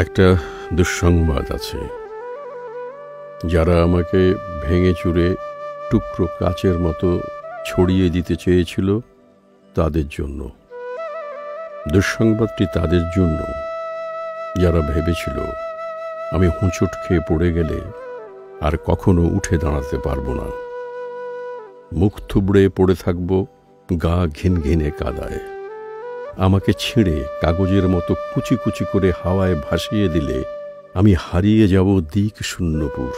একটা দুঃসংবাদ আছে। যারা আমাকে ভেঙে চুরে টুকরো কাচের মতো ছড়িয়ে দিতে চেয়েছিল তাদের জন্য। দুঃসংবাদটি তাদের জন্য যারা ভেবেছিল আমি হোঁচট খেয়ে পড়ে গেলে আর কখনো উঠে দাঁড়াতে পারবো না, মুখ থুবড়ে পড়ে থাকবো গা ঘিনঘিনে কাদায়। আমাকে ছিঁড়ে কাগজের মতো কুচি কুচি করে হাওয়ায় ভাসিয়ে দিলে আমি হারিয়ে যাব দিক শূন্যপুর।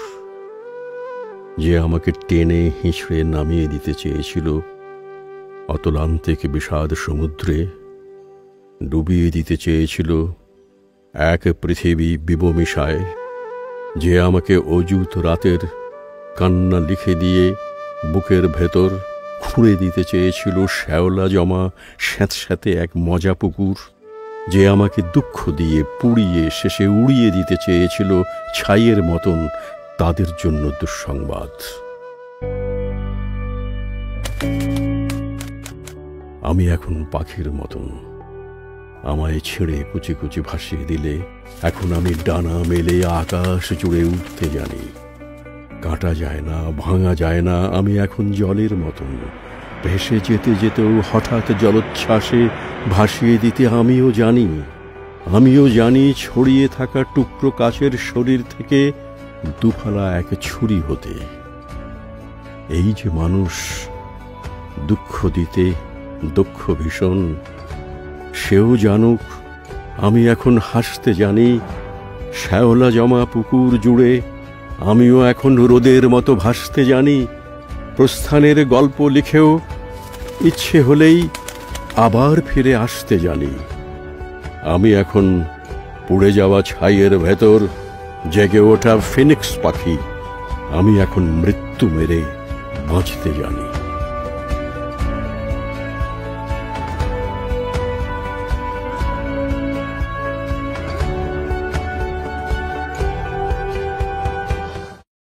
যে আমাকে টেনে হিঁচড়ে নামিয়ে দিতে চেয়েছিল অতলান্তিক বিষাদ সমুদ্রে, ডুবিয়ে দিতে চেয়েছিল এক পৃথিবী বিবমিশায়, যে আমাকে অযুত রাতের কান্না লিখে দিয়ে বুকের ভেতর খুঁড়ে দিতে চেয়েছিল শ্যাওলা জমা স্যাঁতস্যাঁতে এক মজা পুকুর, যে আমাকে দুঃখ দিয়ে পুড়িয়ে শেষে উড়িয়ে দিতে চেয়েছিল ছাইয়ের মতন, তাদের জন্য দুঃসংবাদ। আমি এখন পাখির মতন, আমায় ছেড়ে কুচি কুচি ভাসিয়ে দিলে এখন আমি ডানা মেলে আকাশ জুড়ে উঠতে জানি। কাটা যায় না, ভাঙা যায় না, আমি এখন জলের মতন, ভেসে যেতে যেতেও হঠাৎ জলোচ্ছ্বাসে ভাসিয়ে দিতে আমিও জানি ছড়িয়ে থাকা টুকরো কাচের শরীর থেকে দুফালা এক ছুরি হতে। এই যে মানুষ দুঃখ দিতে দক্ষ ভীষণ, সেও জানুক আমি এখন হাসতে জানি। শ্যাওলা জমা পুকুর জুড়ে আমিও এখন রোদের মতো ভাসতে জানি। প্রস্থানের গল্প লিখেও ইচ্ছে হলেই আবার ফিরে আসতে জানি। আমি এখন পুড়ে যাওয়া ছাইয়ের ভেতর জেগে ওঠা ফিনিক্স পাখি, আমি এখন মৃত্যু মেরে বাঁচতে জানি।